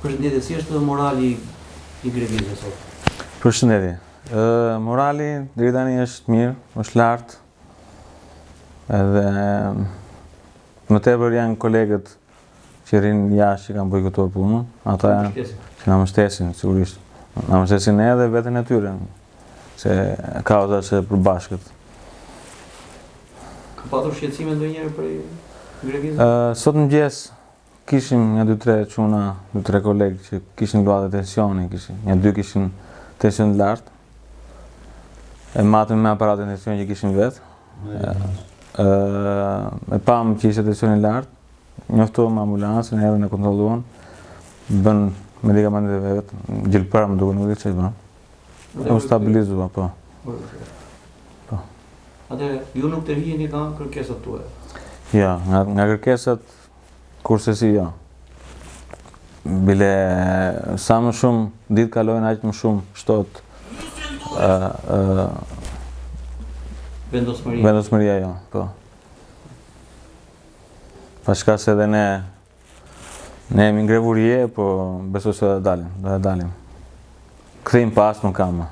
Përshëndetje, si është morali i Grevizës sot? Përshëndetje. Morali deri tani është mirë, është lartë. Edhe më tepër janë kolegët që rrinë jashtë që kanë bojkotuar punën, ata janë që na mbështesin sigurisht. Na mbështesin ne dhe veten e tyre, se kauza është e përbashkët. Ka patur shqetësime ndonjëherë për Grevizën? Sot mëngjes kishim një 2-3 çuna, 2-3 kolegë që kishin luajtur tensioni, një 2 kishin tension të lartë. E matëm me aparatin tension që kishin vetë. E pam që ishte tensioni i lartë, njoftuam ambulancën, erdhën e kontrolluan, bën medikamentet e vet, gjilpër më duket, nuk di çfarë bën. U stabilizua, po. Po. Atëherë, ju nuk të riheni nga kërkesat tuaja? Ja, nga kërkesat kurse si jo. Bile sa më shumë ditë kalojnë, aq më shumë shtohet vendosmëria jo, po. Pashka se edhe ne jemi ngrevurie, po besoj se do të dalim. Kthejmë pas nuk kam.